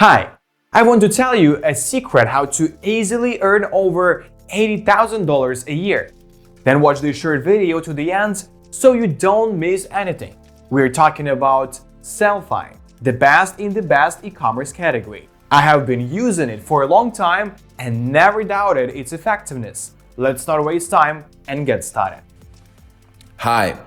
Hi, I want to tell you a secret how to easily earn over $80,000 a year. Then watch this short video to the end so you don't miss anything. We're talking about Sellfy, the best in the best e-commerce category. I have been using it for a long time and never doubted its effectiveness. Let's not waste time and get started. Hi,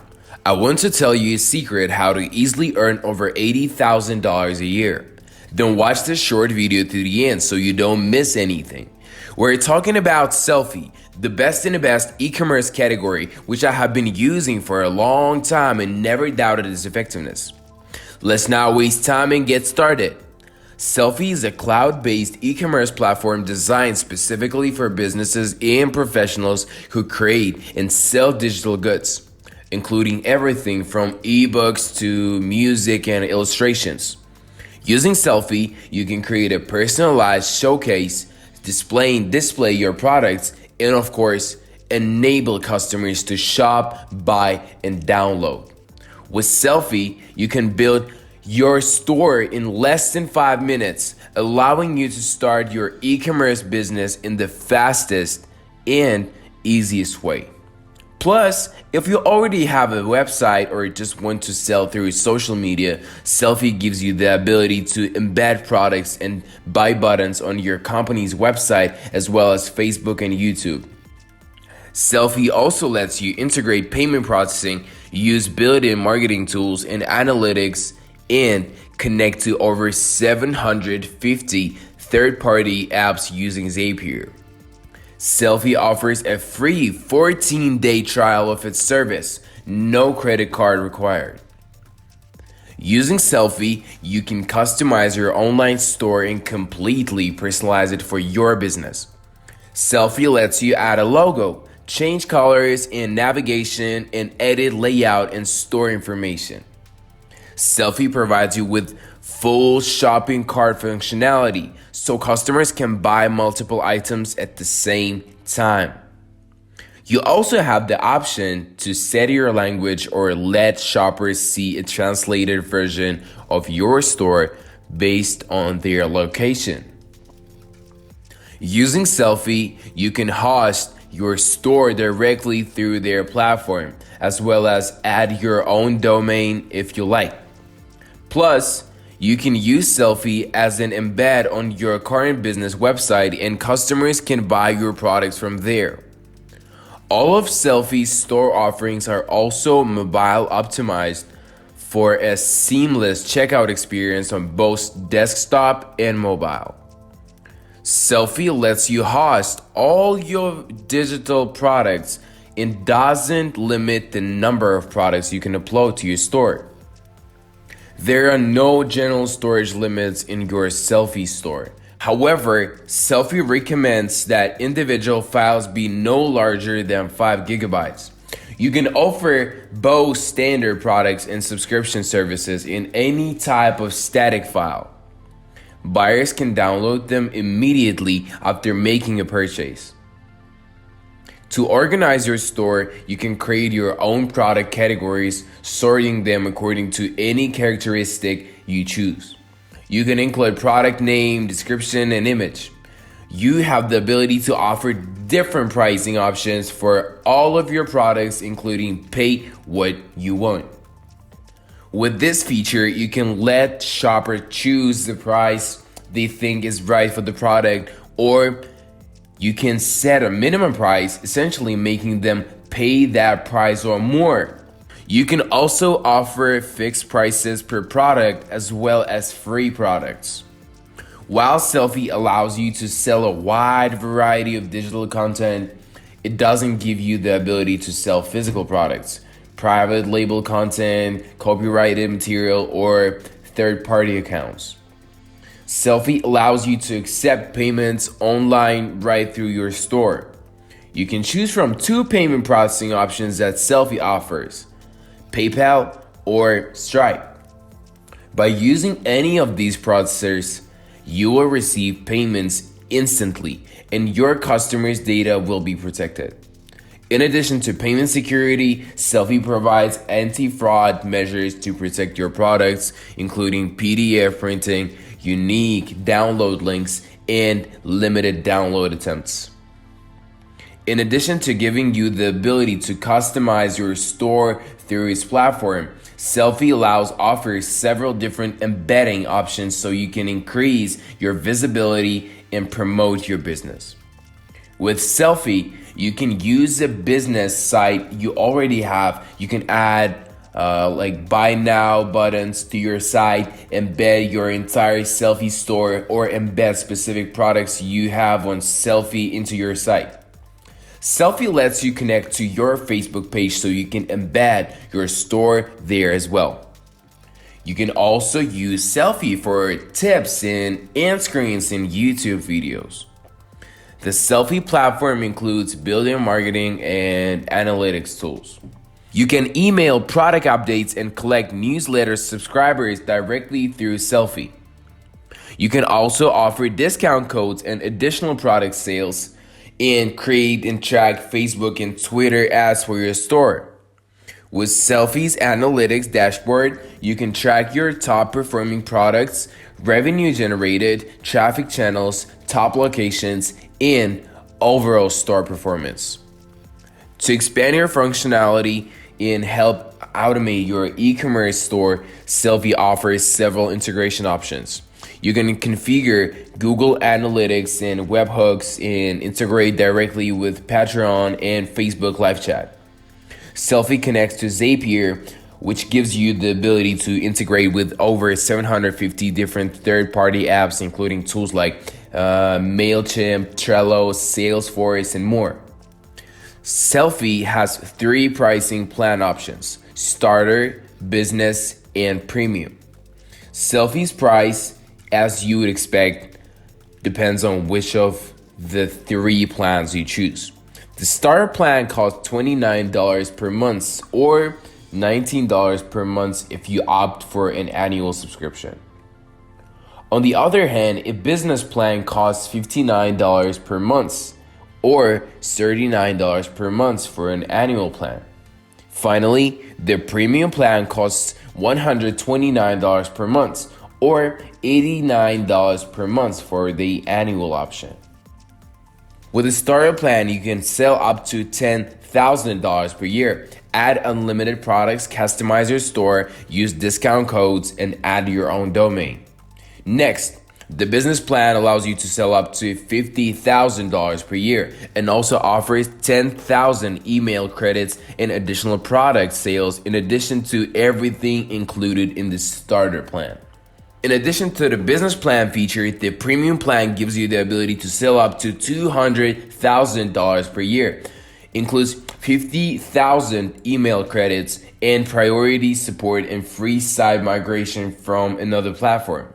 I want to tell you a secret how to easily earn over $80,000 a year. Then watch this short video to the end so you don't miss anything. We're talking about Sellfy, the best in the best e-commerce category, which I have been using for a long time and never doubted its effectiveness. Let's not waste time and get started. Sellfy is a cloud-based e-commerce platform designed specifically for businesses and professionals who create and sell digital goods, including everything from ebooks to music and illustrations. Using Sellfy, you can create a personalized showcase, display your products, and of course, enable customers to shop, buy, and download. With Sellfy, you can build your store in less than 5 minutes, allowing you to start your e-commerce business in the fastest and easiest way. Plus, if you already have a website or just want to sell through social media, Sellfy gives you the ability to embed products and buy buttons on your company's website as well as Facebook and YouTube. Sellfy also lets you integrate payment processing, use built-in marketing tools and analytics, and connect to over 750 third-party apps using Zapier. Sellfy offers a free 14-day trial of its service, no credit card required. Using Sellfy, you can customize your online store and completely personalize it for your business. Sellfy lets you add a logo, change colors and navigation, and edit layout and store information. Sellfy provides you with full shopping cart functionality, so customers can buy multiple items at the same time. You also have the option to set your language or let shoppers see a translated version of your store based on their location. Using Sellfy, you can host your store directly through their platform, as well as add your own domain if you like. Plus, you can use Sellfy as an embed on your current business website and customers can buy your products from there. All of Sellfy's store offerings are also mobile optimized for a seamless checkout experience on both desktop and mobile. Sellfy lets you host all your digital products and doesn't limit the number of products you can upload to your store. There are no general storage limits in your Sellfy store. However, Sellfy recommends that individual files be no larger than 5 gigabytes. You can offer both standard products and subscription services in any type of static file. Buyers can download them immediately after making a purchase. To organize your store, you can create your own product categories, sorting them according to any characteristic you choose. You can include product name, description, and image. You have the ability to offer different pricing options for all of your products, including pay what you want. With this feature, you can let shoppers choose the price they think is right for the product, or you can set a minimum price, essentially making them pay that price or more. You can also offer fixed prices per product as well as free products. While Sellfy allows you to sell a wide variety of digital content, it doesn't give you the ability to sell physical products, private label content, copyrighted material, or third-party accounts. Sellfy allows you to accept payments online right through your store. You can choose from 2 payment processing options that Sellfy offers: PayPal or Stripe. By using any of these processors, you will receive payments instantly and your customers' data will be protected. In addition to payment security, Sellfy provides anti-fraud measures to protect your products, including PDF printing, unique download links, and limited download attempts. In addition to giving you the ability to customize your store through its platform, Sellfy offers several different embedding options so you can increase your visibility and promote your business. With Sellfy, you can use a business site you already have. You can add like buy now buttons to your site, embed your entire Sellfy store, or embed specific products you have on Sellfy into your site. Sellfy lets you connect to your Facebook page so you can embed your store there as well. You can also use Sellfy for tips and end screens in YouTube videos. The Sellfy platform includes built-in marketing and analytics tools. You can email product updates and collect newsletter subscribers directly through Sellfy. You can also offer discount codes and additional product sales, and create and track Facebook and Twitter ads for your store. With Sellfy's analytics dashboard, you can track your top performing products, revenue generated, traffic channels, top locations, and overall store performance. To expand your functionality and help automate your e-commerce store, Sellfy offers several integration options. You can configure Google Analytics and webhooks and integrate directly with Patreon and Facebook Live Chat. Sellfy connects to Zapier, which gives you the ability to integrate with over 750 different third-party apps, including tools like MailChimp, Trello, Salesforce, and more. Sellfy has 3 pricing plan options: starter, business, and premium. Sellfy's price, as you would expect, depends on which of the 3 plans you choose. The starter plan costs $29 per month or $19 per month if you opt for an annual subscription. On the other hand, a business plan costs $59 per month or $39 per month for an annual plan. Finally, the premium plan costs $129 per month or $89 per month for the annual option. With a starter plan, you can sell up to $10,000 per year, add unlimited products, customize your store, use discount codes, and add your own domain. Next, the business plan allows you to sell up to $50,000 per year and also offers 10,000 email credits and additional product sales in addition to everything included in the starter plan. In addition to the business plan feature, the premium plan gives you the ability to sell up to $200,000 per year, includes 50,000 email credits and priority support and free site migration from another platform.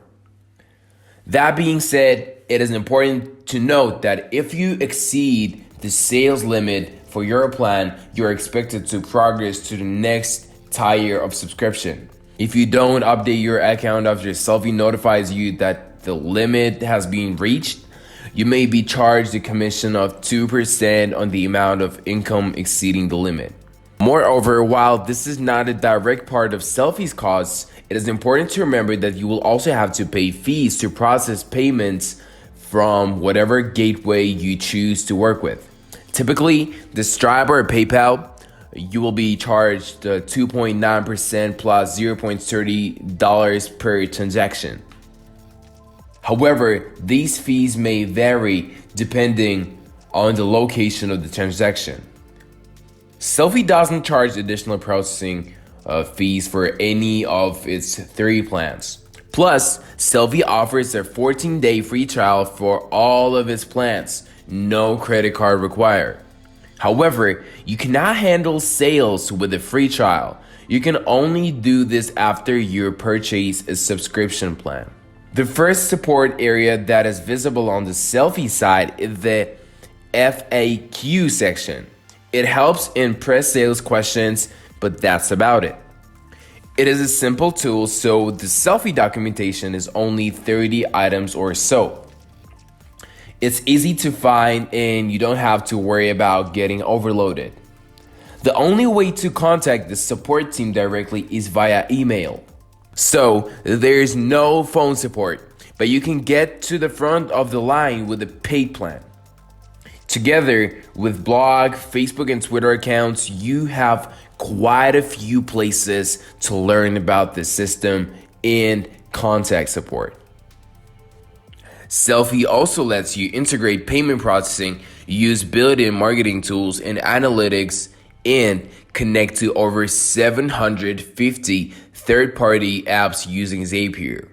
That being said, it is important to note that if you exceed the sales limit for your plan, you're expected to progress to the next tier of subscription. If you don't update your account after Sellfy notifies you that the limit has been reached, you may be charged a commission of 2% on the amount of income exceeding the limit. Moreover, while this is not a direct part of Sellfy's costs, it is important to remember that you will also have to pay fees to process payments from whatever gateway you choose to work with. Typically, the Stripe or PayPal, you will be charged 2.9% plus $0.30 per transaction. However, these fees may vary depending on the location of the transaction. Sellfy doesn't charge additional processing fees for any of its 3 plans. Plus, Sellfy offers a 14-day free trial for all of its plans, no credit card required. However, you cannot handle sales with a free trial. You can only do this after you purchase a subscription plan. The first support area that is visible on the Sellfy side is the FAQ section. It helps in pre-sales questions, but that's about it. It is a simple tool, so the Sellfy documentation is only 30 items or so. It's easy to find and you don't have to worry about getting overloaded. The only way to contact the support team directly is via email. So there's no phone support, but you can get to the front of the line with a paid plan. Together with blog, Facebook, and Twitter accounts, you have quite a few places to learn about the system and contact support. Sellfy also lets you integrate payment processing, use built-in marketing tools and analytics, and connect to over 750 third-party apps using Zapier.